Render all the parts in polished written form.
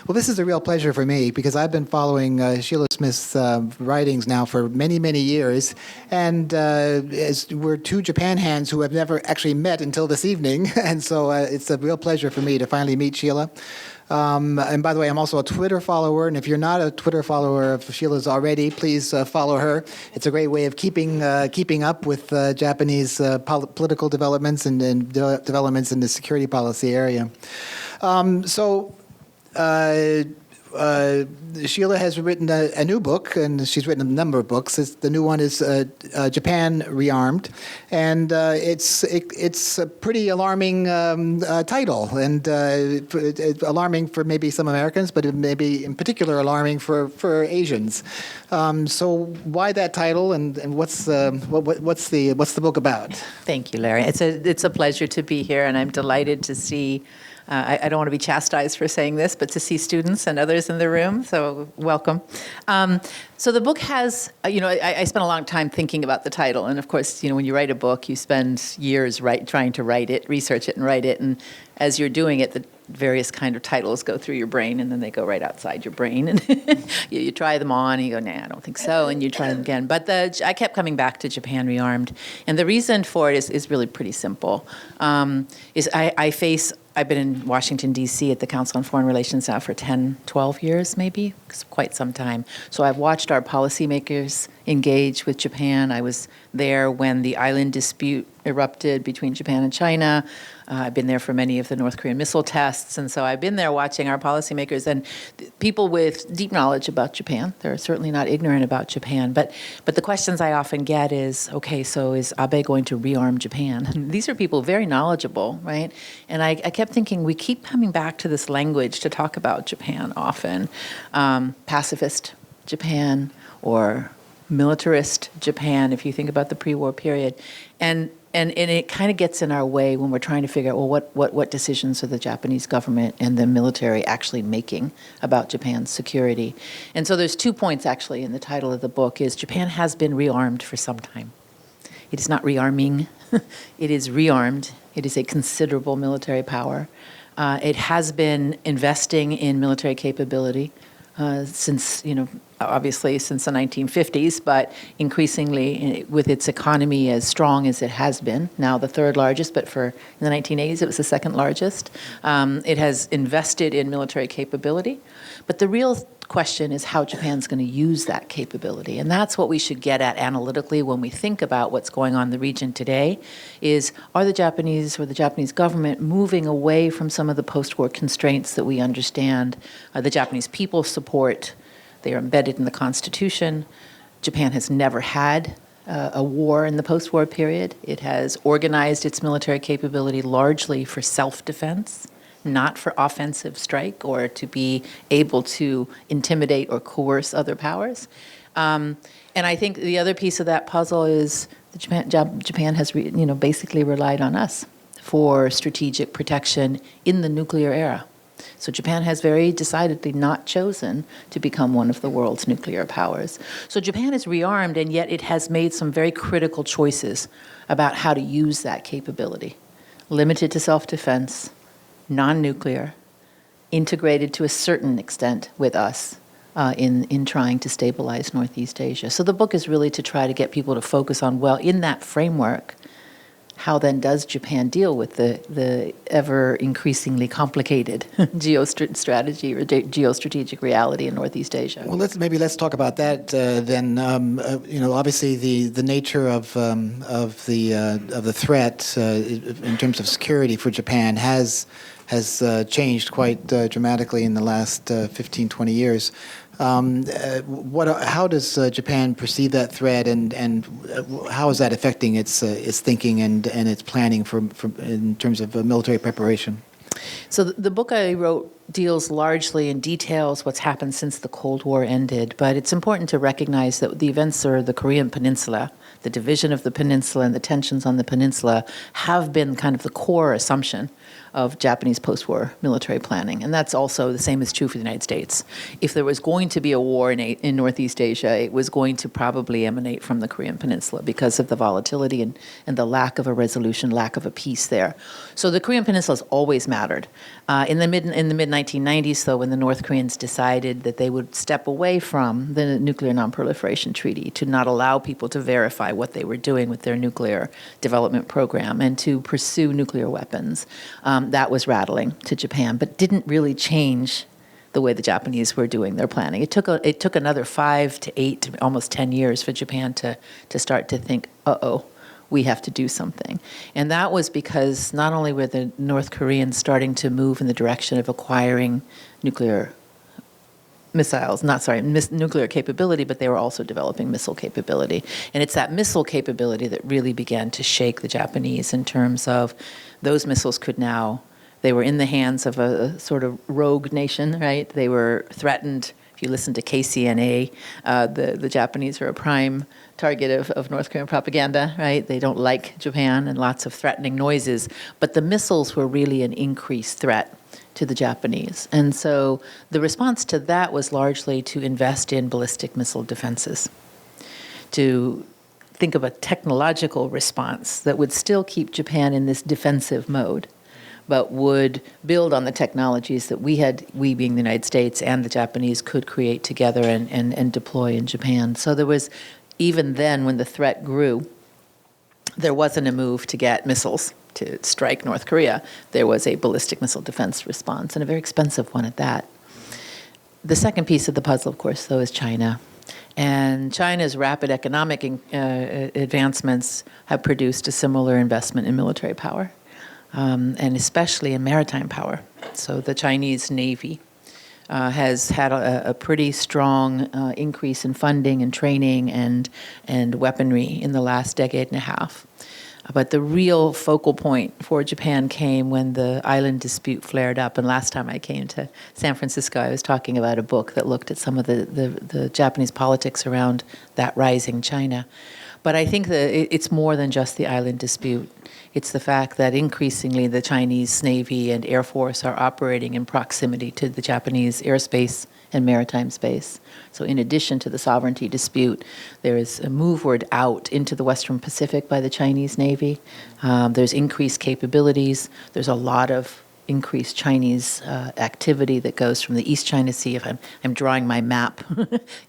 Well, this is a real pleasure for me because I've been following Sheila Smith's writings now for many, many years. And as we're two Japan hands who have never actually met until this evening. And so it's a real pleasure for me to finally meet Sheila. And by the way, I'm also a Twitter follower. And if you're not a Twitter follower of Sheila's already, please follow her. It's a great way of keeping up with Japanese political developments and developments in the security policy area. Sheila has written a new book, and she's written a number of books. The new one is Japan Rearmed, and it's a pretty alarming title, and alarming for maybe some Americans, but maybe in particular alarming for Asians. So why that title, and what's the book about? Thank you, Larry. It's a pleasure to be here, and I'm delighted to see. I don't want to be chastised for saying this, but to see students and others in the room, so welcome. So the book has, I spent a long time thinking about the title, and of course, when you write a book, you spend years trying to write it, research it, and write it, and as you're doing it, the various kind of titles go through your brain, and then they go right outside your brain, and you try them on, and you go, nah, I don't think so, and you try them again. But I kept coming back to Japan Rearmed, and the reason for it is really pretty simple. I've been in Washington, D.C. at the Council on Foreign Relations now for 10, 12 years, maybe. It's quite some time. So I've watched our policymakers engage with Japan. I was there when the island dispute erupted between Japan and China. I've been there for many of the North Korean missile tests. And so I've been there watching our policymakers and people with deep knowledge about Japan. They're certainly not ignorant about Japan. But the questions I often get is, okay, so is Abe going to rearm Japan? And these are people very knowledgeable, right? And I kept thinking, we keep coming back to this language to talk about Japan often. Pacifist Japan or militarist Japan, if you think about the pre-war period. And it kind of gets in our way when we're trying to figure out, well, what decisions are the Japanese government and the military actually making about Japan's security? And so there's 2 points actually in the title of the book is Japan has been rearmed for some time. It is not rearming. It is rearmed. It is a considerable military power. It has been investing in military capability since, obviously since the 1950s, but increasingly with its economy as strong as it has been, now the third largest, but in the 1980s it was the second largest. It has invested in military capability. But the real question is how Japan's going to use that capability. And that's what we should get at analytically when we think about what's going on in the region today, is are the Japanese or the Japanese government moving away from some of the post-war constraints that we understand the Japanese people support. They are embedded in the Constitution. Japan has never had a war in the post-war period. It has organized its military capability largely for self-defense, not for offensive strike or to be able to intimidate or coerce other powers. And I think the other piece of that puzzle is that Japan has basically relied on us for strategic protection in the nuclear era. So Japan has very decidedly not chosen to become one of the world's nuclear powers. So Japan is rearmed, and yet it has made some very critical choices about how to use that capability. Limited to self-defense, non-nuclear, integrated to a certain extent with us in trying to stabilize Northeast Asia. So the book is really to try to get people to focus on, well, in that framework, how then does Japan deal with the ever increasingly complicated geostrategy or geostrategic reality in Northeast Asia? Well, let's talk about that then. Obviously the nature of the threat in terms of security for Japan has changed quite dramatically in the last 15, 20 years. How does Japan perceive that threat, and how is that affecting its thinking and its planning in terms of military preparation? So the book I wrote deals largely in details what's happened since the Cold War ended, but it's important to recognize that the events of the Korean Peninsula, the division of the peninsula and the tensions on the peninsula have been kind of the core assumption of Japanese post-war military planning. And that's also the same is true for the United States. If there was going to be a war in Northeast Asia, it was going to probably emanate from the Korean Peninsula because of the volatility and the lack of a resolution, lack of a peace there. So the Korean Peninsula has always mattered. In the mid 1990s, though, when the North Koreans decided that they would step away from the Nuclear Nonproliferation Treaty to not allow people to verify what they were doing with their nuclear development program and to pursue nuclear weapons, that was rattling to Japan, but didn't really change the way the Japanese were doing their planning. It took another 5 to 8, almost 10 years for Japan to start to think, we have to do something. And that was because not only were the North Koreans starting to move in the direction of acquiring nuclear nuclear capability, but they were also developing missile capability. And it's that missile capability that really began to shake the Japanese in terms of those missiles they were in the hands of a sort of rogue nation, right? They were threatened. If you listen to KCNA, the Japanese are a prime target of North Korean propaganda, right? They don't like Japan and lots of threatening noises. But the missiles were really an increased threat to the Japanese. And so the response to that was largely to invest in ballistic missile defenses, to think of a technological response that would still keep Japan in this defensive mode, but would build on the technologies that we being the United States and the Japanese, could create together and deploy in Japan. So there was, even then when the threat grew, there wasn't a move to get missiles to strike North Korea. There was a ballistic missile defense response, and a very expensive one at that. The second piece of the puzzle, of course, though, is China. And China's rapid economic advancements have produced a similar investment in military power. And especially in maritime power. So the Chinese Navy has had a pretty strong increase in funding and training and weaponry in the last decade and a half. But the real focal point for Japan came when the island dispute flared up. And last time I came to San Francisco, I was talking about a book that looked at some of the Japanese politics around that rising China. But I think that it's more than just the island dispute. It's the fact that increasingly the Chinese Navy and Air Force are operating in proximity to the Japanese airspace and maritime space. So in addition to the sovereignty dispute, there is a moveward out into the Western Pacific by the Chinese Navy. There's increased capabilities. There's a lot of increased Chinese activity that goes from the East China Sea, if I'm drawing my map,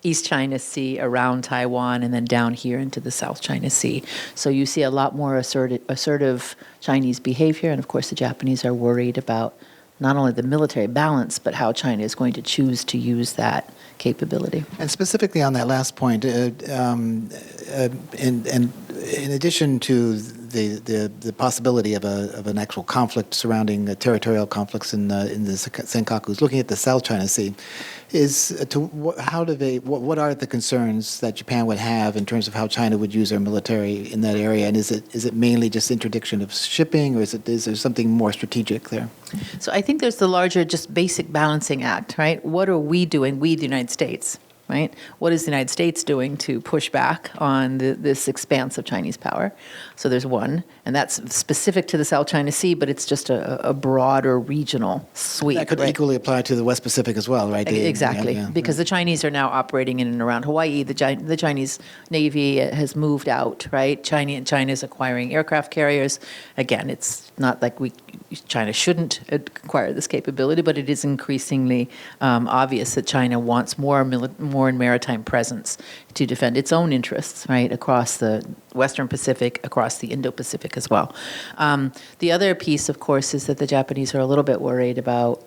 East China Sea around Taiwan and then down here into the South China Sea. So you see a lot more assertive Chinese behavior, and of course the Japanese are worried about not only the military balance, but how China is going to choose to use that capability. And specifically on that last point, in addition to the possibility of an actual conflict surrounding territorial conflicts in the Senkakus, looking at the South China Sea, what are the concerns that Japan would have in terms of how China would use their military in that area, and is it mainly just interdiction of shipping, or is there something more strategic there? So I think there's the larger, just basic balancing act, right? What are we doing, we the United States, right? What is the United States doing to push back on this expanse of Chinese power? So there's one, and that's specific to the South China Sea, but it's just a broader regional sweep. That could right? equally apply to the West Pacific as well, right? Exactly, because the Chinese are now operating in and around Hawaii. The Chinese Navy has moved out, right? China is acquiring aircraft carriers. Again, it's not like China shouldn't acquire this capability, but it is increasingly obvious that China wants more maritime presence to defend its own interests, right, across the Western Pacific, across the Indo-Pacific as well. The other piece, of course, is that the Japanese are a little bit worried about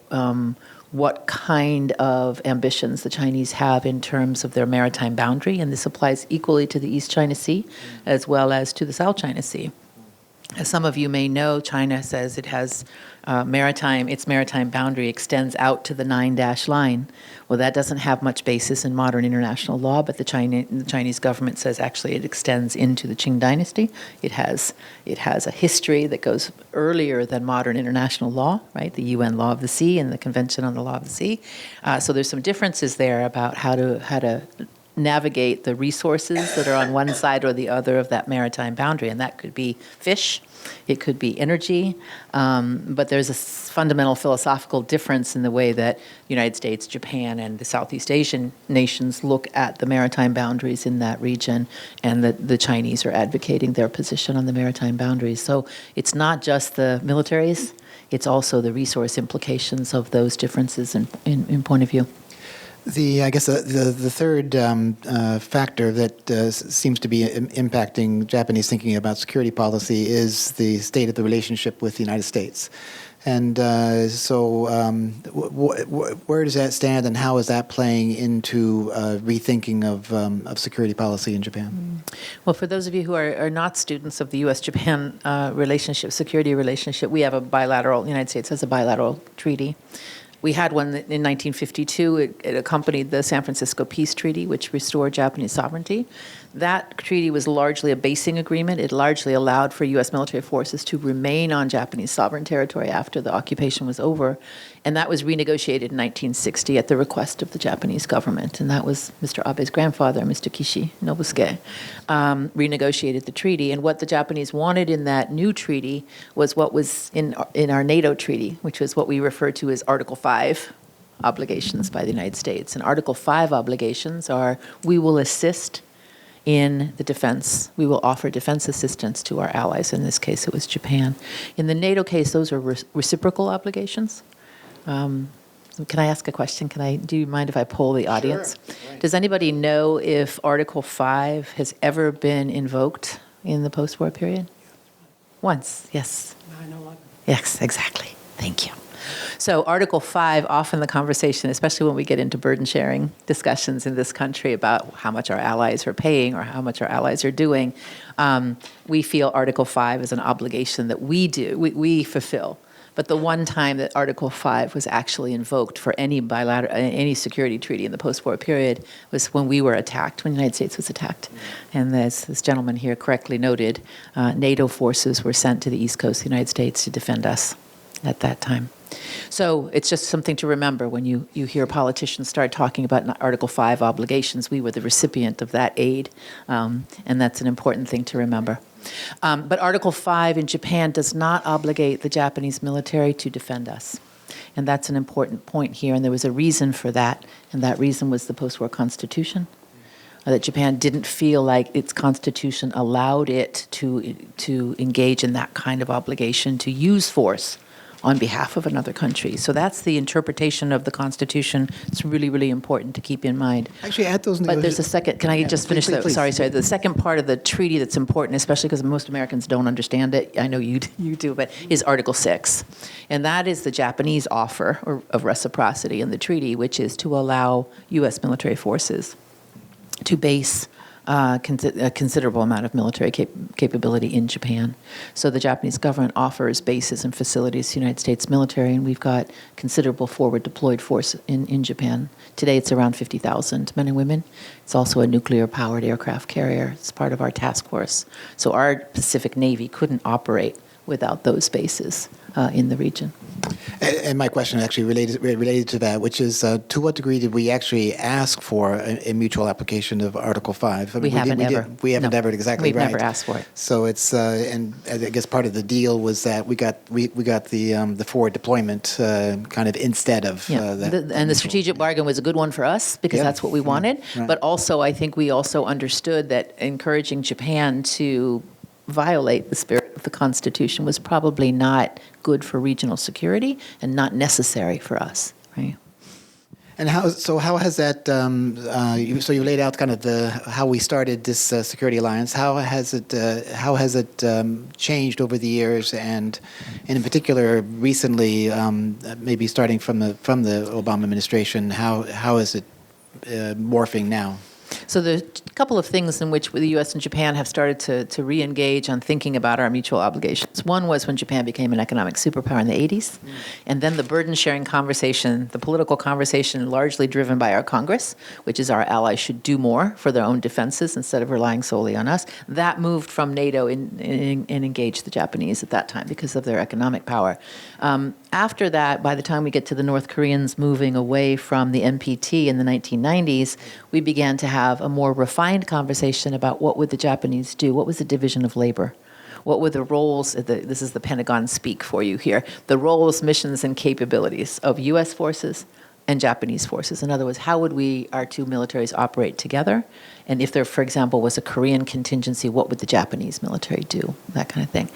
what kind of ambitions the Chinese have in terms of their maritime boundary, and this applies equally to the East China Sea as well as to the South China Sea. As some of you may know, China says it has its maritime boundary extends out to the 9-dash line. Well, that doesn't have much basis in modern international law, but the Chinese government says actually it extends into the Qing dynasty. It has a history that goes earlier than modern international law, right? The UN Law of the Sea and the Convention on the Law of the Sea. So there's some differences there about how to navigate the resources that are on one side or the other of that maritime boundary. And that could be fish, it could be energy, but there's a fundamental philosophical difference in the way that the United States, Japan, and the Southeast Asian nations look at the maritime boundaries in that region, and that the Chinese are advocating their position on the maritime boundaries. So it's not just the militaries, it's also the resource implications of those differences in point of view. I guess the third factor that seems to be impacting Japanese thinking about security policy is the state of the relationship with the United States. And where does that stand, and how is that playing into rethinking of security policy in Japan? Well, for those of you who are not students of the U.S.-Japan relationship, security relationship, we have a bilateral, the United States has a bilateral treaty. We had one in 1952. It accompanied the San Francisco Peace Treaty, which restored Japanese sovereignty. That treaty was largely a basing agreement. It largely allowed for U.S. military forces to remain on Japanese sovereign territory after the occupation was over. And that was renegotiated in 1960 at the request of the Japanese government. And that was Mr. Abe's grandfather, Mr. Kishi Nobusuke, renegotiated the treaty. And what the Japanese wanted in that new treaty was what was in our NATO treaty, which was what we refer to as Article 5 obligations by the United States. And Article 5 obligations are, we will assist in the defense. We will offer defense assistance to our allies. In this case, it was Japan. In the NATO case, those are reciprocal obligations. Can I ask a question? Do you mind if I poll the audience? Sure. Right. Does anybody know if Article 5 has ever been invoked in the post-war period? Once, yes. 9/11. Yes, exactly. Thank you. So Article 5, often the conversation, especially when we get into burden sharing discussions in this country about how much our allies are paying or how much our allies are doing, we feel Article 5 is an obligation that we fulfill. But the one time that Article 5 was actually invoked for any security treaty in the post-war period was when we were attacked, when the United States was attacked. And as this gentleman here correctly noted, NATO forces were sent to the East Coast of the United States to defend us at that time. So it's just something to remember when you hear politicians start talking about Article 5 obligations. We were the recipient of that aid, and that's an important thing to remember. But Article 5 in Japan does not obligate the Japanese military to defend us. And that's an important point here, and there was a reason for that, and that reason was the post-war constitution. That Japan didn't feel like its constitution allowed it to engage in that kind of obligation to use force on behalf of another country. So that's the interpretation of the Constitution. It's really, really important to keep in mind. Actually, at those But there's a second, can I just finish that? Please. Sorry. The second part of the treaty that's important, especially because most Americans don't understand it, I know you do, but is Article 6. And that is the Japanese offer of reciprocity in the treaty, which is to allow U.S. military forces to base a considerable amount of military capability in Japan. So the Japanese government offers bases and facilities to the United States military, and we've got considerable forward deployed force in Japan. Today it's around 50,000 men and women. It's also a nuclear-powered aircraft carrier. It's part of our task force. So our Pacific Navy couldn't operate without those bases in the region. And my question actually related to that, which is to what degree did we actually ask for a mutual application of Article 5? We haven't ever. We haven't ever, exactly We've right. never asked for it. So it's and I guess part of the deal was that we got the forward deployment kind of instead of that. And the strategic bargain was a good one for us because that's what we wanted. Right. But also, I think we also understood that encouraging Japan to violate the spirit of the Constitution was probably not good for regional security and not necessary for us, right? And how has that? So you laid out kind of how we started this security alliance. How has it changed over the years, and in particular recently, maybe starting from the Obama administration? How is it morphing now? So there's a couple of things in which the U.S. and Japan have started to re-engage on thinking about our mutual obligations. One was when Japan became an economic superpower in the 80s, and then the burden-sharing conversation, the political conversation largely driven by our Congress, which is our allies should do more for their own defenses instead of relying solely on us. That moved from NATO and engaged the Japanese at that time because of their economic power. After that, by the time we get to the North Koreans moving away from the NPT in the 1990s, we began to have a more refined conversation about what would the Japanese do? What was the division of labor? What were the roles? This is the Pentagon speak for you here. The roles, missions, and capabilities of U.S. forces and Japanese forces. In other words, how would our two militaries operate together? And if there, for example, was a Korean contingency, what would the Japanese military do? That kind of thing.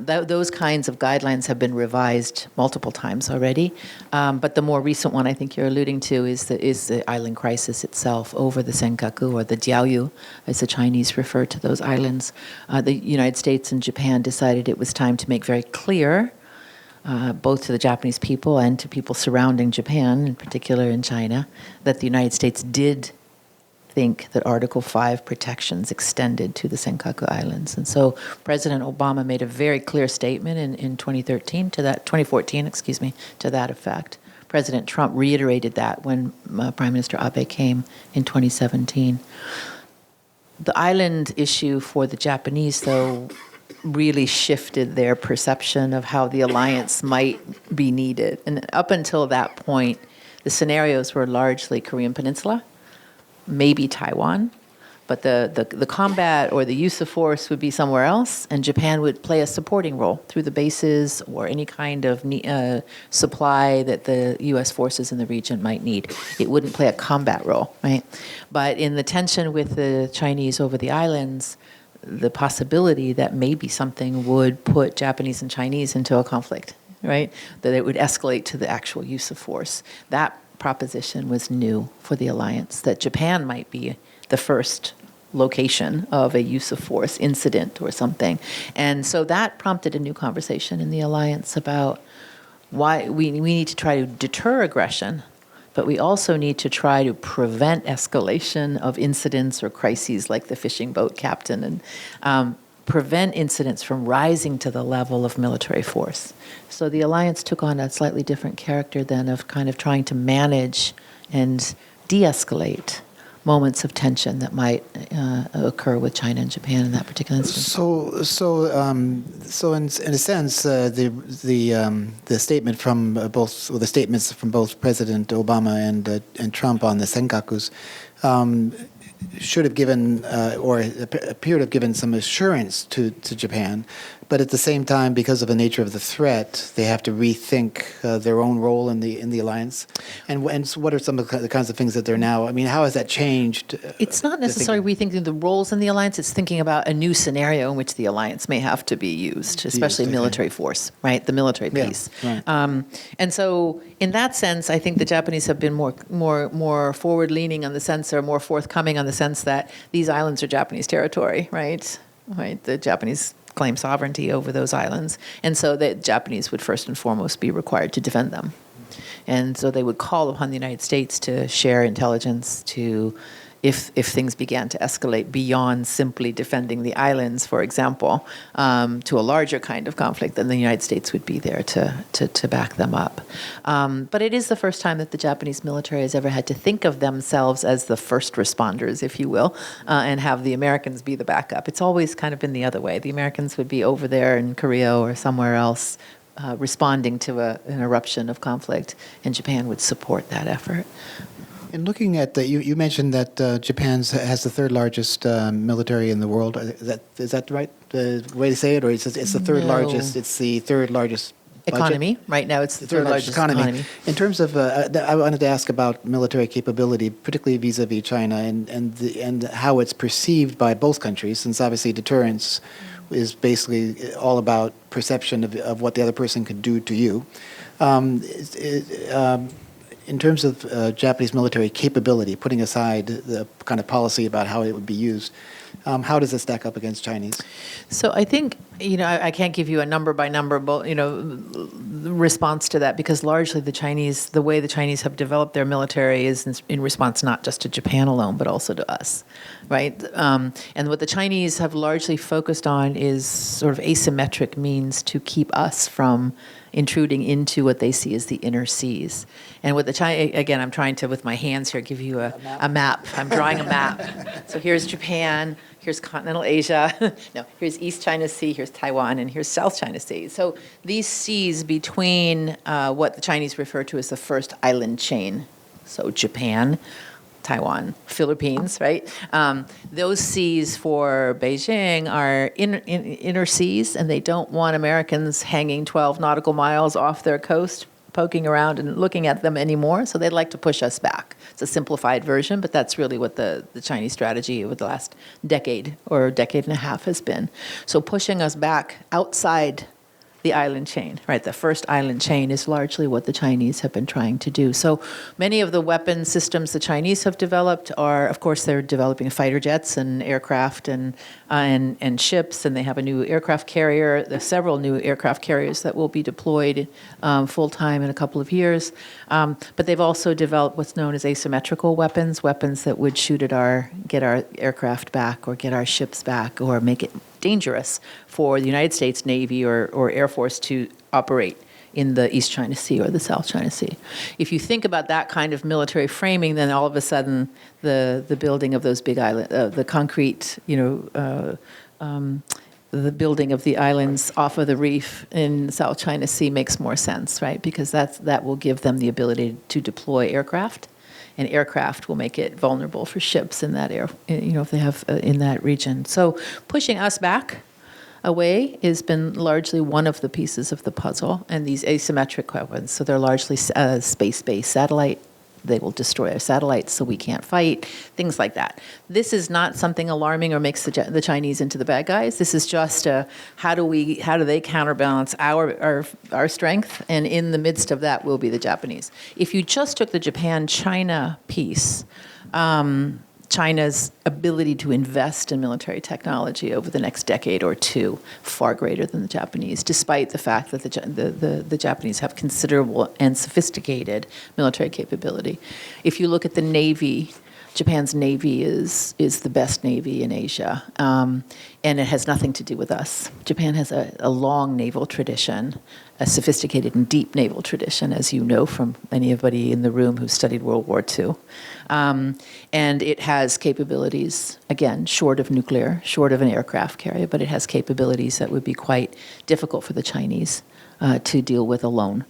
Those kinds of guidelines have been revised multiple times already. But the more recent one I think you're alluding to is the island crisis itself over the Senkaku, or the Diaoyu, as the Chinese refer to those islands. The United States and Japan decided it was time to make very clear, both to the Japanese people and to people surrounding Japan, in particular in China, that the United States did think that Article 5 protections extended to the Senkaku Islands. And so President Obama made a very clear statement in 2014, to that effect. President Trump reiterated that when Prime Minister Abe came in 2017. The island issue for the Japanese, though, really shifted their perception of how the alliance might be needed. And up until that point, the scenarios were largely Korean Peninsula, maybe Taiwan, but the combat or the use of force would be somewhere else, and Japan would play a supporting role through the bases or any kind of supply that the U.S. forces in the region might need. It wouldn't play a combat role, right? But in the tension with the Chinese over the islands, the possibility that maybe something would put Japanese and Chinese into a conflict, right? That it would escalate to the actual use of force. That proposition was new for the alliance, that Japan might be the first location of a use of force incident or something. And so that prompted a new conversation in the alliance about why we need to try to deter aggression, but we also need to try to prevent escalation of incidents or crises like the fishing boat captain, and prevent incidents from rising to the level of military force. So the alliance took on a slightly different character then of kind of trying to manage and de-escalate moments of tension that might occur with China and Japan in that particular instance. So in a sense, the statement from the statements from both President Obama and Trump on the Senkakus should have given or appeared to have given some assurance to Japan, but at the same time, because of the nature of the threat, they have to rethink their own role in the alliance. And so what are some of the kinds of things that they're now? I mean, how has that changed? It's not necessarily rethinking the roles in the alliance. It's thinking about a new scenario in which the alliance may have to be used, especially military force, right? The military piece. Yeah, right. And so, in that sense, I think the Japanese have been more forward-leaning on the sense, or more forthcoming on the sense that these islands are Japanese territory, right? Right. The Japanese claim sovereignty over those islands, and so the Japanese would first and foremost be required to defend them. And so they would call upon the United States to share intelligence, to if things began to escalate beyond simply defending the islands, for example, to a larger kind of conflict, then the United States would be there to back them up. But it is the first time that the Japanese military has ever had to think of themselves as the first responders, if you will, and have the Americans be the backup. It's always kind of been the other way. The Americans would be over there in Korea or somewhere else responding to an eruption of conflict, and Japan would support that effort. And looking at you mentioned that Japan has the third largest military in the world. Is that right? The way to say it, or it's the third largest? It's the third largest economy budget? Right now. It's the third largest economy. In terms of, I wanted to ask about military capability, particularly vis-a-vis China, and how it's perceived by both countries, since obviously deterrence is basically all about perception of what the other person could do to you. In terms of Japanese military capability, putting aside the kind of policy about how it would be used, how does it stack up against Chinese? So I think, I can't give you a number by number, response to that, because largely the way the Chinese have developed their military is in response not just to Japan alone, but also to us, right? And what the Chinese have largely focused on is sort of asymmetric means to keep us from intruding into what they see as the inner seas. And with the China, again, I'm trying to, with my hands here, give you a map. I'm drawing a map. So here's Japan, here's continental Asia, no, here's East China Sea, here's Taiwan, and here's South China Sea. So these seas between what the Chinese refer to as the first island chain, so Japan, Taiwan, Philippines, right? Those seas for Beijing are inner seas, and they don't want Americans hanging 12 nautical miles off their coast, poking around and looking at them anymore, so they'd like to push us back. It's a simplified version, but that's really what the Chinese strategy over the last decade or decade and a half has been. So pushing us back outside the island chain, right? The first island chain is largely what the Chinese have been trying to do. So many of the weapon systems the Chinese have developed are, of course, they're developing fighter jets and aircraft and ships, and they have a new aircraft carrier. There's several new aircraft carriers that will be deployed full-time in a couple of years. But they've also developed what's known as asymmetrical weapons, weapons that would shoot at get our aircraft back or get our ships back or make it dangerous for the United States Navy or Air Force to operate in the East China Sea or the South China Sea. If you think about that kind of military framing, then all of a sudden the building of those big islands, the concrete, the building of the islands off of the reef in South China Sea makes more sense, right? Because that will give them the ability to deploy aircraft. And aircraft will make it vulnerable for ships in that if they have in that region. So pushing us back away has been largely one of the pieces of the puzzle. And these asymmetric weapons, so they're largely space-based satellite. They will destroy our satellites so we can't fight, things like that. This is not something alarming or makes the Chinese into the bad guys. This is just how do they counterbalance our strength, and in the midst of that will be the Japanese. If you just took the Japan-China piece, China's ability to invest in military technology over the next decade or two far greater than the Japanese, despite the fact that the Japanese have considerable and sophisticated military capability. If you look at the Navy, Japan's Navy is the best Navy in Asia, and it has nothing to do with us. Japan has a long naval tradition, a sophisticated and deep naval tradition, as you know from anybody in the room who studied World War II. And it has capabilities, again, short of nuclear, short of an aircraft carrier, but it has capabilities that would be quite difficult for the Chinese to deal with alone.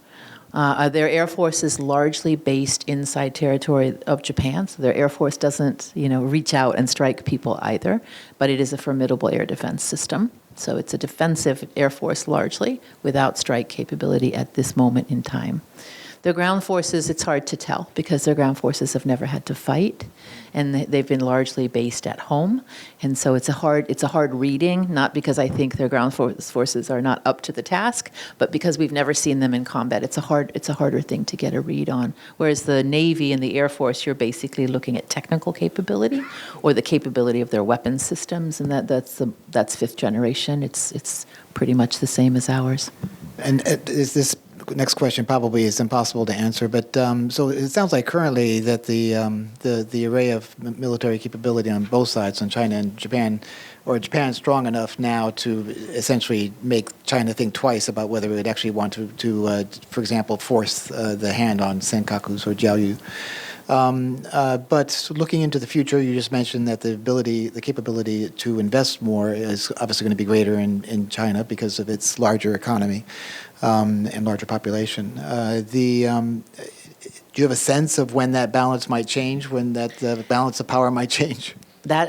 Their Air Force is largely based inside territory of Japan, so their Air Force doesn't, reach out and strike people either, but it is a formidable air defense system. So it's a defensive Air Force largely, without strike capability at this moment in time. Their ground forces, it's hard to tell because their ground forces have never had to fight, and they've been largely based at home. And so it's a hard reading, not because I think their ground forces are not up to the task, but because we've never seen them in combat. It's a harder thing to get a read on. Whereas the Navy and the Air Force, you're basically looking at technical capability or the capability of their weapons systems, and that's fifth generation. It's pretty much the same as ours. And is this next question probably is impossible to answer, but so it sounds like currently that the array of military capability on both sides, on China and Japan, or Japan's strong enough now to essentially make China think twice about whether it would actually want to for example, force the hand on Senkakus or Jiaoyu. But looking into the future, you just mentioned that the capability to invest more is obviously going to be greater in China because of its larger economy and larger population. Do you have a sense of when that balance might change, when that balance of power might change?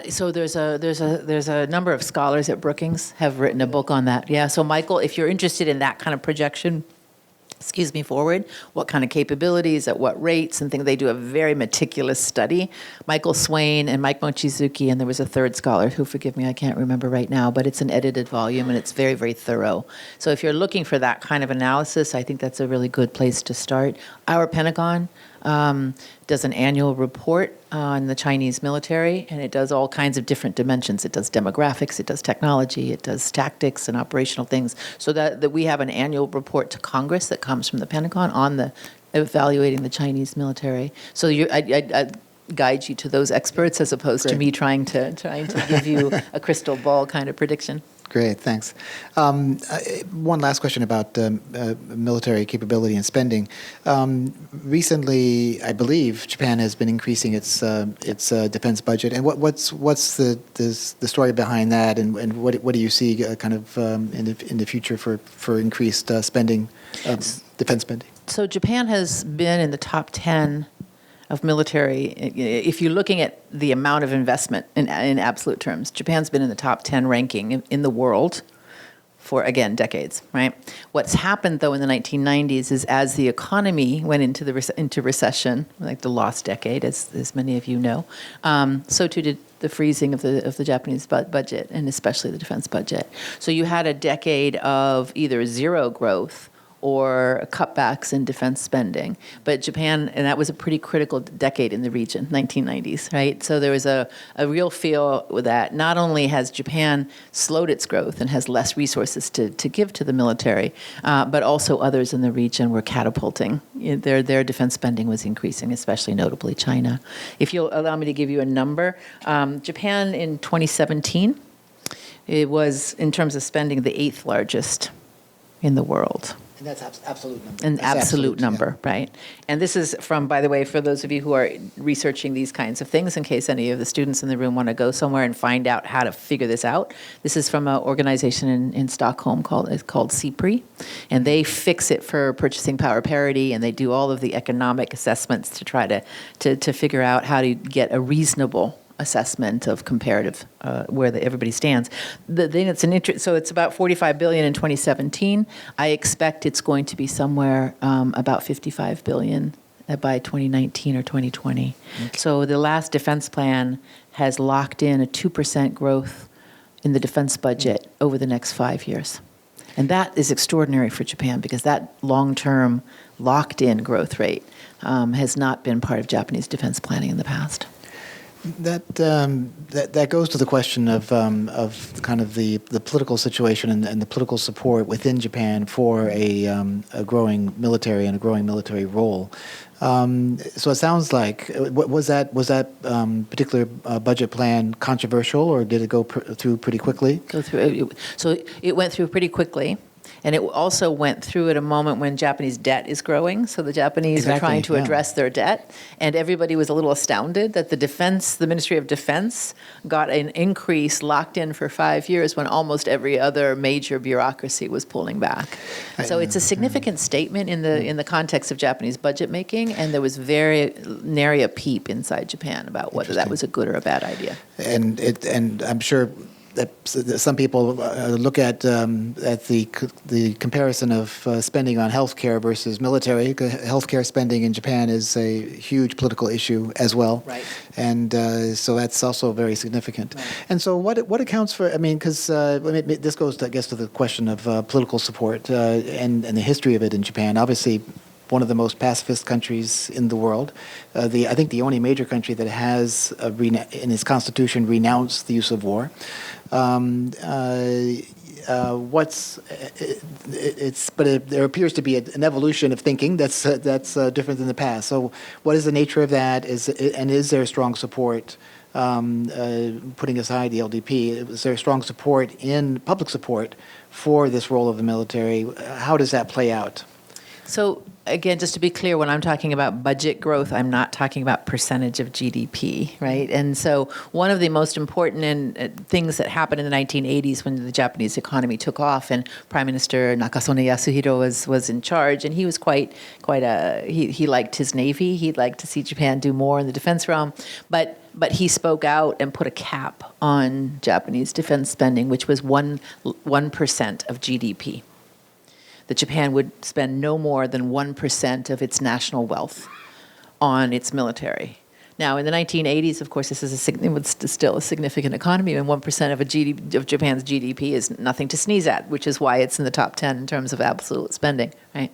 So there's a number of scholars at Brookings have written a book on that. Yeah. So Michael, if you're interested in that kind of projection, forward, what kind of capabilities, at what rates and things. They do a very meticulous study. Michael Swain and Mike Mochizuki, and there was a third scholar who, forgive me, I can't remember right now, but it's an edited volume and it's very, very thorough. So if you're looking for that kind of analysis, I think that's a really good place to start. Our Pentagon does an annual report on the Chinese military, and it does all kinds of different dimensions. It does demographics, it does technology, it does tactics and operational things. So that we have an annual report to Congress that comes from the Pentagon on the evaluating the Chinese military. So I guide you to those experts as opposed to me trying to give you a crystal ball kind of prediction. Great, thanks. One last question about military capability and spending. Recently, I believe Japan has been increasing its defense budget. And what's the story behind that? And what do you see kind of in the future for increased spending, defense spending? So Japan has been in the top 10 of military. If you're looking at the amount of investment in absolute terms, Japan's been in the top 10 ranking in the world for, again, decades, right? What's happened, though, in the 1990s is as the economy went into recession, like the lost decade, as many of you know, so too did the freezing of the Japanese budget, and especially the defense budget. So you had a decade of either zero growth or cutbacks in defense spending. But Japan, and that was a pretty critical decade in the region, 1990s, right? So there was a real feel that not only has Japan slowed its growth and has less resources to give to the military, but also others in the region were catapulting. Their defense spending was increasing, especially notably China. If you'll allow me to give you a number, Japan in 2017, it was, in terms of spending, the 8th largest in the world. And that's absolute number. An That's absolute number, yeah. right? And this is from, by the way, for those of you who are researching these kinds of things, in case any of the students in the room want to go somewhere and find out how to figure this out, this is from an organization in Stockholm called CPRI, and they fix it for purchasing power parity, and they do all of the economic assessments to try to figure out how to get a reasonable assessment of comparative where everybody stands. The thing that's so it's about $45 billion in 2017. I expect it's going to be somewhere about $55 billion by 2019 or 2020. Okay. So the last defense plan has locked in a 2% growth in the defense budget over the next 5 years. And that is extraordinary for Japan because that long-term locked-in growth rate has not been part of Japanese defense planning in the past. That goes to the question of kind of the political situation and the political support within Japan for a growing military and a growing military role. So it sounds like was that particular budget plan controversial, or did it go through pretty quickly? So it went through pretty quickly. And it also went through at a moment when Japanese debt is growing. So the Japanese are trying to address their debt. And everybody was a little astounded that the Ministry of Defense got an increase locked in for 5 years when almost every other major bureaucracy was pulling back. So it's a significant statement in the context of Japanese budget making. And there was very nary a peep inside Japan about whether that was a good or a bad idea. And I'm sure that some people look at the comparison of spending on healthcare versus military. Healthcare spending in Japan is a huge political issue as well, right? And so that's also very significant. Right. And so what accounts for? I mean, because this goes, I guess, to the question of political support and the history of it in Japan. Obviously, one of the most pacifist countries in the world. I think the only major country that has, in its constitution, renounced the use of war. There appears to be an evolution of thinking that's different than the past. So, what is the nature of that? Is there strong support? Putting aside the LDP, is there strong support public support for this role of the military? How does that play out? So again, just to be clear, when I'm talking about budget growth, I'm not talking about percentage of GDP, right? And so one of the most important things that happened in the 1980s when the Japanese economy took off and Prime Minister Nakasone Yasuhiro was in charge, and he was he liked his navy. He'd like to see Japan do more in the defense realm, but he spoke out and put a cap on Japanese defense spending, which was 1% of GDP. That Japan would spend no more than 1% of its national wealth on its military. Now, in the 1980s, of course, it was still a significant economy, and 1% of Japan's GDP is nothing to sneeze at, which is why it's in the top 10 in terms of absolute spending, right?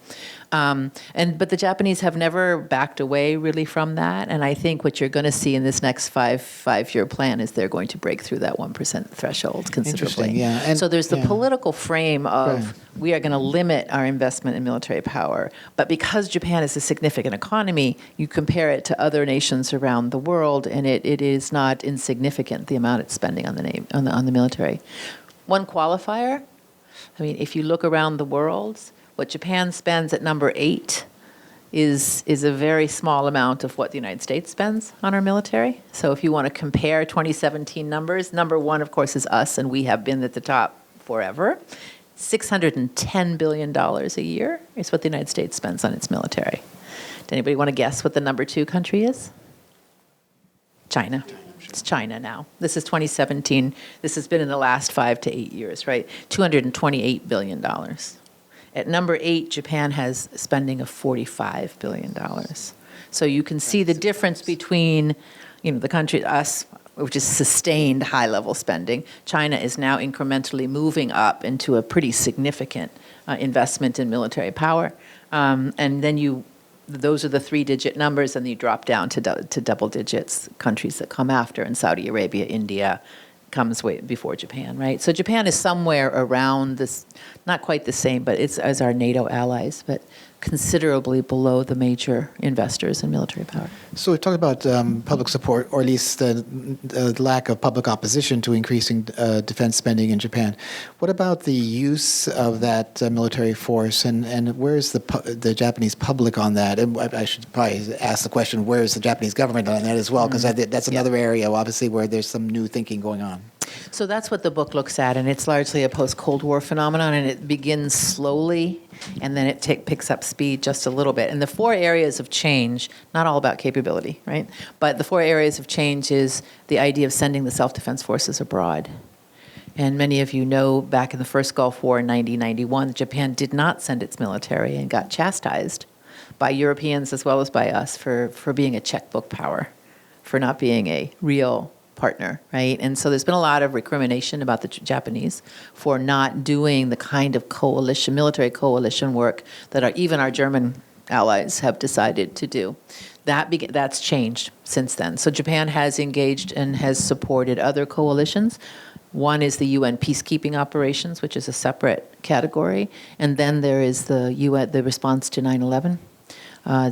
But the Japanese have never backed away really from that, and I think what you're going to see in this next five-year plan is they're going to break through that 1% threshold considerably. Yeah. And, so there's the political frame of we are going to limit our investment in military power, but because Japan is a significant economy, you compare it to other nations around the world, and it is not insignificant the amount it's spending on the military. one qualifier. I mean, if you look around the world, what Japan spends at number 8 is a very small amount of what the United States spends on our military. So if you want to compare 2017 numbers, number 1, of course, is us, and we have been at the top forever. $610 billion a year is what the United States spends on its military. Does anybody want to guess what the number 2 country is? China. It's China now. This is 2017. This has been in the last 5 to 8 years, right? $228 billion. At number 8, Japan has spending of $45 billion. So you can see the difference between, the country, us, which is sustained high-level spending. China is now incrementally moving up into a pretty significant investment in military power. And then those are the 3-digit numbers, and you drop down to double digits, countries that come after, and Saudi Arabia, India, comes way before Japan, right? So Japan is somewhere around this, not quite the same, but it's as our NATO allies, but considerably below the major investors in military power. So we talked about public support, or at least the lack of public opposition to increasing defense spending in Japan. What about the use of that military force, and where is the Japanese public on that? And I should probably ask the question, where is the Japanese government on that as well? Because that's another area, obviously, where there's some new thinking going on. So that's what the book looks at, and it's largely a post-Cold War phenomenon, and it begins slowly, and then it picks up speed just a little bit. And the 4 areas of change, not all about capability, right? But the 4 areas of change is the idea of sending the self-defense forces abroad. And many of you know back in the first Gulf War in 1991, Japan did not send its military and got chastised by Europeans as well as by us for being a checkbook power, for not being a real partner, right? And so there's been a lot of recrimination about the Japanese for not doing the kind of military coalition work that even our German allies have decided to do. That's changed since then. So Japan has engaged and has supported other coalitions. One is the UN peacekeeping operations, which is a separate category, and then there is the response to 9/11.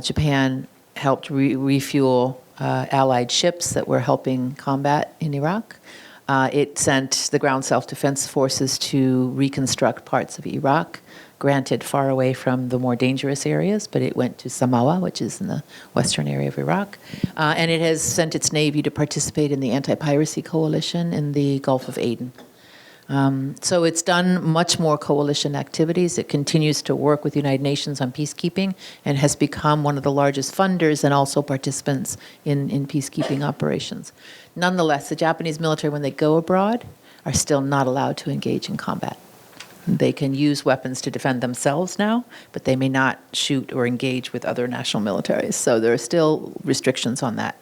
Japan helped refuel Allied ships that were helping combat in Iraq. It sent the ground self-defense forces to reconstruct parts of Iraq, granted far away from the more dangerous areas, but it went to Samawa, which is in the western area of Iraq. And it has sent its Navy to participate in the anti-piracy coalition in the Gulf of Aden. So it's done much more coalition activities. It continues to work with the United Nations on peacekeeping and has become one of the largest funders and also participants in peacekeeping operations. Nonetheless, the Japanese military, when they go abroad, are still not allowed to engage in combat. They can use weapons to defend themselves now, but they may not shoot or engage with other national militaries. So there are still restrictions on that.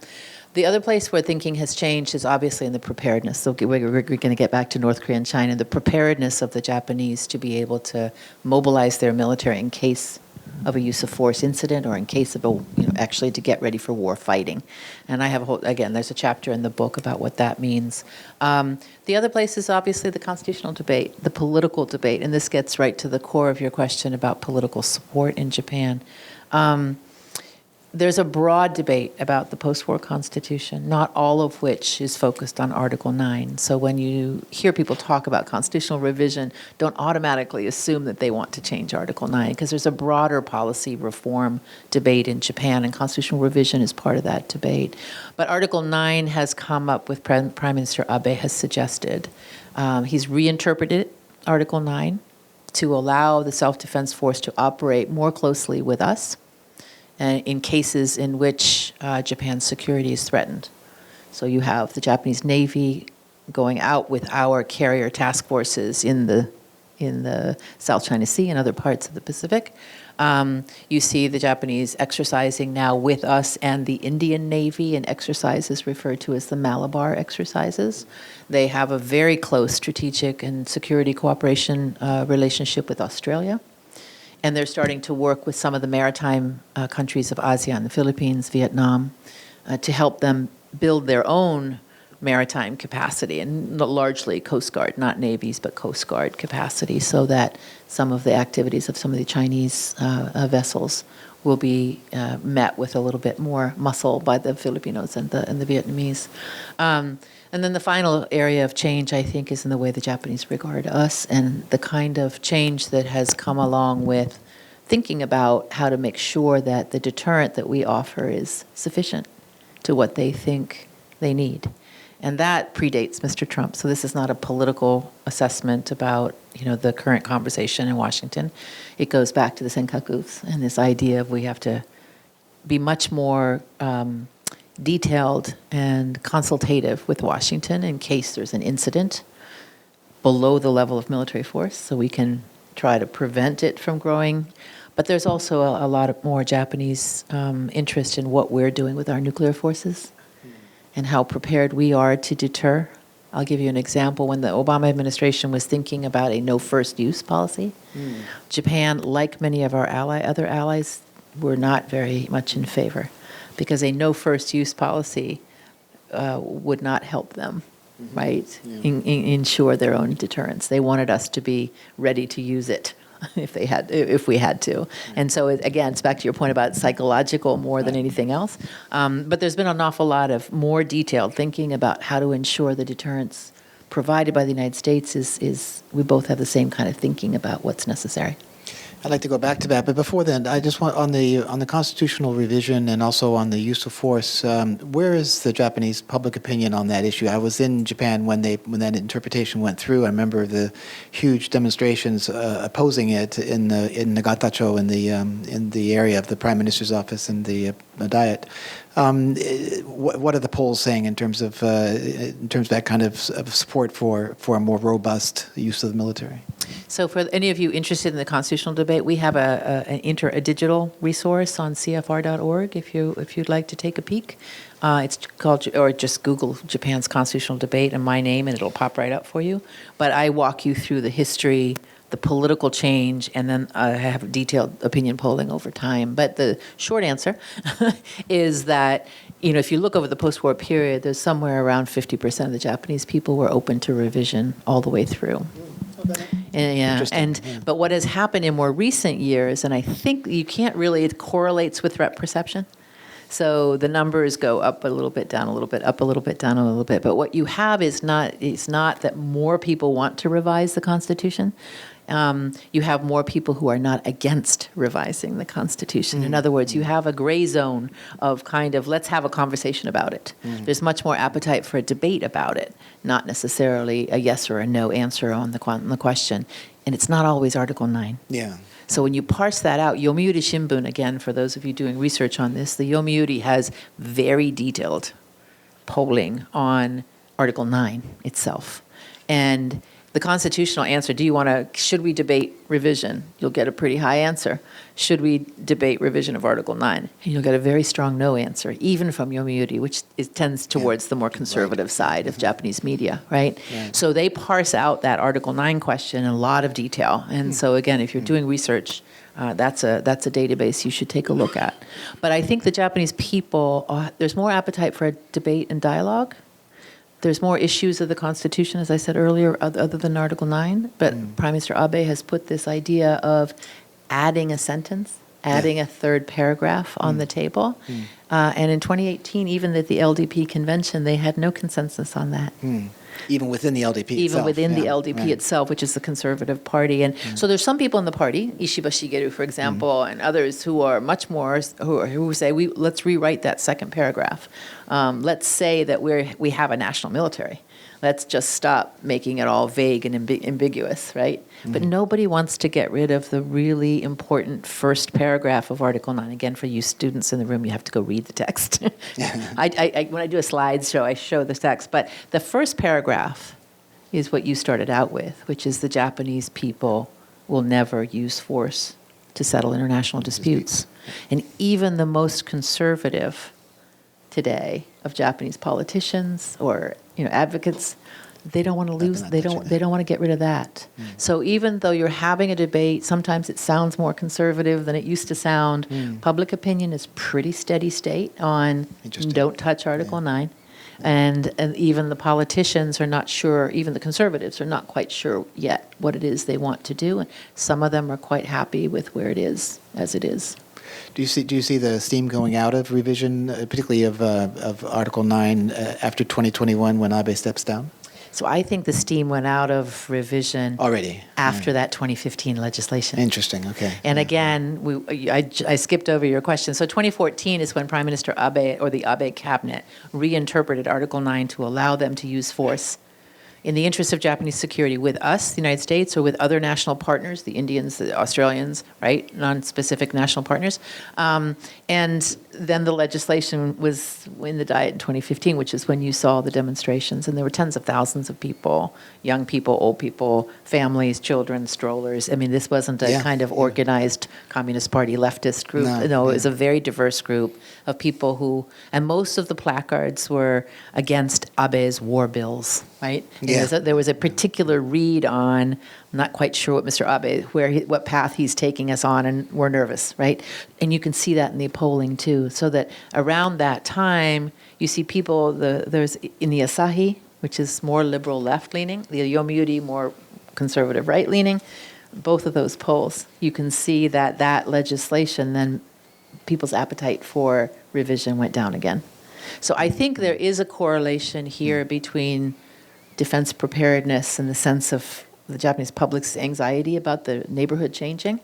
The other place where thinking has changed is obviously in the preparedness. So we're going to get back to North Korea and China. The preparedness of the Japanese to be able to mobilize their military in case of a use of force incident or in case of actually to get ready for war fighting. And I have there's a chapter in the book about what that means. The other place is obviously the constitutional debate, the political debate, and this gets right to the core of your question about political support in Japan. There's a broad debate about the post-war constitution, not all of which is focused on Article 9. So when you hear people talk about constitutional revision, don't automatically assume that they want to change Article 9, because there's a broader policy reform debate in Japan, and constitutional revision is part of that debate. But Article 9 has come up with Prime Minister Abe has suggested. He's reinterpreted Article 9 to allow the self-defense force to operate more closely with us in cases in which Japan's security is threatened. So you have the Japanese Navy going out with our carrier task forces in the South China Sea and other parts of the Pacific. You see the Japanese exercising now with us and the Indian Navy in exercises referred to as the Malabar exercises. They have a very close strategic and security cooperation relationship with Australia. And they're starting to work with some of the maritime countries of ASEAN, the Philippines, Vietnam, to help them build their own maritime capacity, and largely Coast Guard, not navies, but Coast Guard capacity, so that some of the activities of some of the Chinese vessels will be met with a little bit more muscle by the Filipinos and the Vietnamese. And then the final area of change, I think, is in the way the Japanese regard us and the kind of change that has come along with thinking about how to make sure that the deterrent that we offer is sufficient to what they think they need. And that predates Mr. Trump. So this is not a political assessment about, the current conversation in Washington. It goes back to the Senkakus and this idea of we have to be much more detailed and consultative with Washington in case there's an incident below the level of military force, so we can try to prevent it from growing. But there's also a lot of more Japanese interest in what we're doing with our nuclear forces and how prepared we are to deter. I'll give you an example. When the Obama administration was thinking about a no first use policy, Japan, like many of our other allies, were not very much in favor because a no first use policy would not help them, right? Ensure their own deterrence. They wanted us to be ready to use it if we had to. And so, again, it's back to your point about psychological more than anything else. But there's been an awful lot of more detailed thinking about how to ensure the deterrence provided by the United States is we both have the same kind of thinking about what's necessary. I'd like to go back to that, but before then, I just want on the constitutional revision and also on the use of force. Where is the Japanese public opinion on that issue? I was in Japan when that interpretation went through. I remember the huge demonstrations opposing it in Nagatacho in the area of the Prime Minister's office and the Diet. What are the polls saying in terms of that kind of support for a more robust use of the military? So for any of you interested in the constitutional debate, we have a digital resource on cfr.org if you'd like to take a peek. It's called, or just Google Japan's constitutional debate and my name and it'll pop right up for you. But I walk you through the history, the political change, and then I have detailed opinion polling over time. But the short answer is that, if you look over the post-war period, there's somewhere around 50% of the Japanese people were open to revision all the way through. But what has happened in more recent years, and I think you can't really, it correlates with threat perception. So the numbers go up a little bit, down a little bit, up a little bit, down a little bit. But what you have is not that more people want to revise the Constitution. You have more people who are not against revising the Constitution. In other words, you have a gray zone of kind of, let's have a conversation about it. There's much more appetite for a debate about it, not necessarily a yes or a no answer on the question. And it's not always Article 9. Yeah. So when you parse that out, Yomiuri Shimbun, again, for those of you doing research on this, the Yomiuri has very detailed polling on Article 9 itself. And the constitutional answer, should we debate revision? You'll get a pretty high answer. Should we debate revision of Article 9? And you'll get a very strong no answer, even from Yomiuri, which tends towards the more conservative side of Japanese media, right? So they parse out that Article 9 question in a lot of detail. And so again, if you're doing research, that's a database you should take a look at. But I think the Japanese people, there's more appetite for a debate and dialogue. There's more issues of the Constitution, as I said earlier, other than Article 9. But Prime Minister Abe has put this idea of adding a sentence, adding a third paragraph on the table. And in 2018, even at the LDP convention, they had no consensus on that. Even within the LDP itself. Even within the LDP itself, which is the conservative party. And so there's some people in the party, Ishiba Shigeru, for example, and others who are much more, who say, let's rewrite that second paragraph. Let's say that we have a national military. Let's just stop making it all vague and ambiguous, right? But nobody wants to get rid of the really important first paragraph of Article 9. Again, for you students in the room, you have to go read the text. When I do a slideshow, I show the text. But the first paragraph is what you started out with, which is the Japanese people will never use force to settle international disputes. And even the most conservative today of Japanese politicians or advocates, they don't want to lose. They don't want to get rid of that. So even though you're having a debate, sometimes it sounds more conservative than it used to sound. Public opinion is pretty steady state on don't touch Article 9, and even the politicians are not sure. Even the conservatives are not quite sure yet what it is they want to do. And some of them are quite happy with where it is as it is. Do you see the steam going out of revision, particularly of Article 9 after 2021 when Abe steps down? So I think the steam went out of revision Already after that 2015 legislation. Interesting. Okay. And again, I skipped over your question. So 2014 is when Prime Minister Abe, or the Abe cabinet, reinterpreted Article 9 to allow them to use force in the interest of Japanese security with us, the United States, or with other national partners, the Indians, the Australians, right, non-specific national partners. And then the legislation was in the Diet in 2015, which is when you saw the demonstrations. And there were tens of thousands of people, young people, old people, families, children, strollers. I mean, this wasn't a kind of organized Communist Party leftist group. No, it was a very diverse group of people who, and most of the placards were against Abe's war bills, right? Yeah. There was a particular read on, I'm not quite sure what Mr. Abe, what path he's taking us on, and we're nervous, right? And you can see that in the polling too. So that around that time, you see people, there's in the Asahi, which is more liberal left-leaning, the Yomiuri more conservative right-leaning, both of those polls, you can see that legislation, then people's appetite for revision went down again. So I think there is a correlation here between defense preparedness and the sense of the Japanese public's anxiety about the neighborhood changing,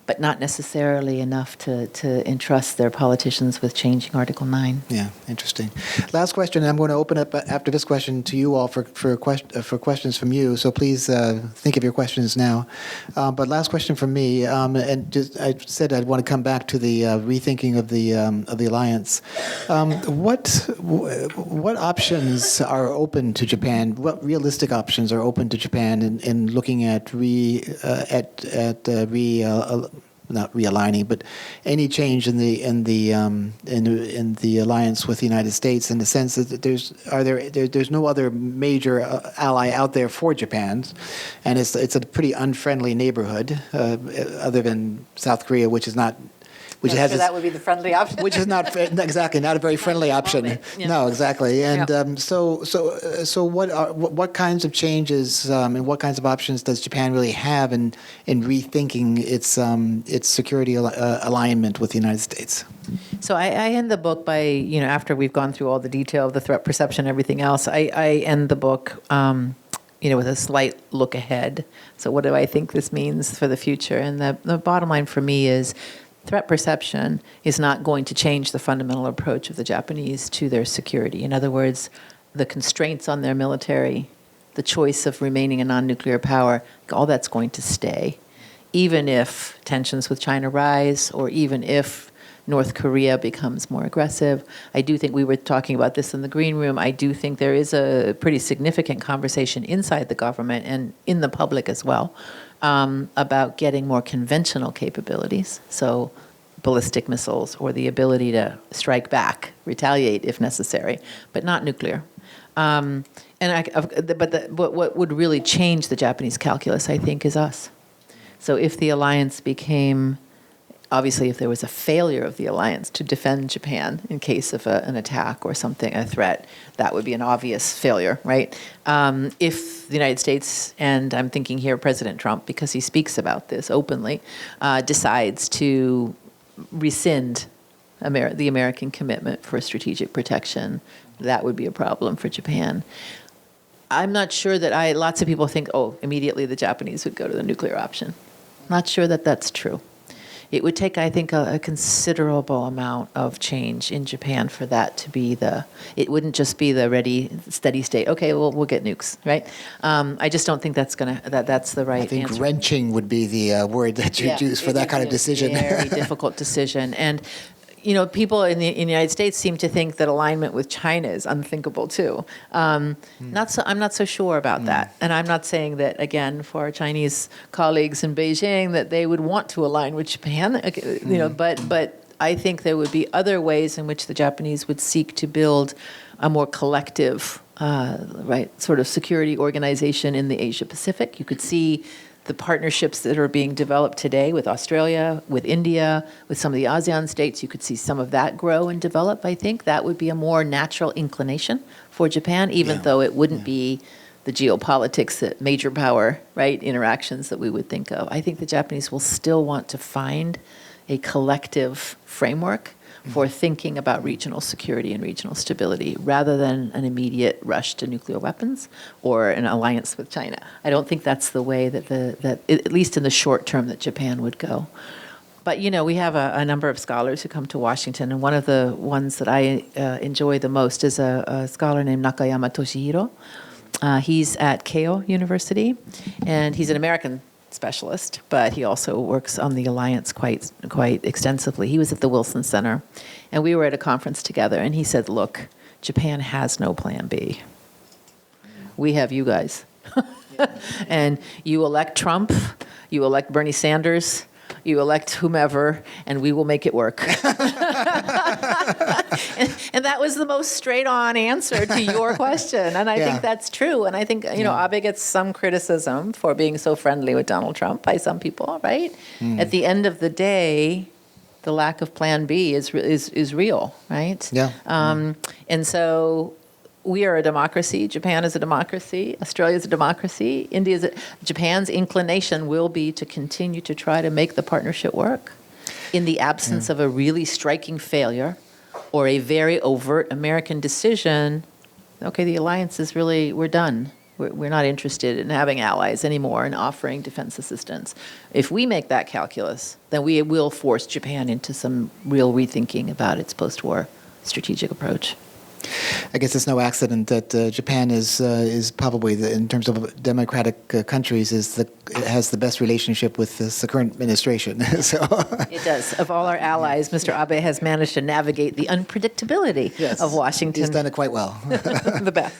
but not necessarily enough to entrust their politicians with changing Article 9. Yeah, interesting. Last question, and I'm going to open up after this question to you all for questions from you. So please think of your questions now. But last question from me, and just, I said I'd want to come back to the rethinking of the alliance. What options are open to Japan? What realistic options are open to Japan in looking at not realigning, but any change in the alliance with the United States, in the sense that there's no other major ally out there for Japan, and it's a pretty unfriendly neighborhood, other than South Korea, which is not. Which has that would be the friendly option. Which is not exactly not a very friendly option. Yeah. No, exactly. And so what kinds of changes and what kinds of options does Japan really have in rethinking its security alignment with the United States? So I end the book by, after we've gone through all the detail of the threat perception and everything else, I end the book with a slight look ahead. So what do I think this means for the future? And the bottom line for me is threat perception is not going to change the fundamental approach of the Japanese to their security. In other words, the constraints on their military, the choice of remaining a non-nuclear power, all that's going to stay. Even if tensions with China rise, or even if North Korea becomes more aggressive. I do think, we were talking about this in the green room, I do think there is a pretty significant conversation inside the government and in the public as well about getting more conventional capabilities. So ballistic missiles, or the ability to strike back, retaliate if necessary, but not nuclear. But what would really change the Japanese calculus, I think, is us. So if the alliance became, obviously, if there was a failure of the alliance to defend Japan in case of an attack or something, a threat, that would be an obvious failure, right? If the United States, and I'm thinking here President Trump, because he speaks about this openly, decides to rescind the American commitment for strategic protection, that would be a problem for Japan. I'm not sure that lots of people think, immediately the Japanese would go to the nuclear option. Not sure that that's true. It would take, I think, a considerable amount of change in Japan for that to be it wouldn't just be the ready, steady state. Okay, we'll get nukes, right? I just don't think that's the right answer. I think wrenching would be the word that you'd use for that kind of decision. Very difficult decision. And people in the United States seem to think that alignment with China is unthinkable too. I'm not so sure about that. And I'm not saying that, again, for our Chinese colleagues in Beijing, that they would want to align with Japan. But I think there would be other ways in which the Japanese would seek to build a more collective, sort of security organization in the Asia Pacific. You could see the partnerships that are being developed today with Australia, with India, with some of the ASEAN states. You could see some of that grow and develop, I think. That would be a more natural inclination for Japan, even though it wouldn't be the geopolitics, that major power, interactions that we would think of. I think the Japanese will still want to find a collective framework for thinking about regional security and regional stability rather than an immediate rush to nuclear weapons or an alliance with China. I don't think that's the way that at least in the short term, that Japan would go. But, we have a number of scholars who come to Washington, and one of the ones that I enjoy the most is a scholar named Nakayama Toshihiro. He's at Keio University, and he's an American specialist, but he also works on the alliance quite extensively. He was at the Wilson Center, and we were at a conference together, and he said, look, Japan has no plan B. We have you guys. And you elect Trump, you elect Bernie Sanders, you elect whomever, and we will make it work. and that was the most straight-on answer to your question. And I think that's true. And I think, Abe gets some criticism for being so friendly with Donald Trump by some people, right? At the end of the day, the lack of plan B is real, right? Yeah. And so we are a democracy. Japan is a democracy. Australia is a democracy. Japan's inclination will be to continue to try to make the partnership work in the absence of a really striking failure or a very overt American decision. Okay, the alliance is really, we're done. We're not interested in having allies anymore and offering defense assistance. If we make that calculus, then we will force Japan into some real rethinking about its post-war strategic approach. I guess it's no accident that Japan is probably, in terms of democratic countries, has the best relationship with the current administration. So it does. Of all our allies, Mr. Abe has managed to navigate the unpredictability of Washington. He's done it quite well. The best.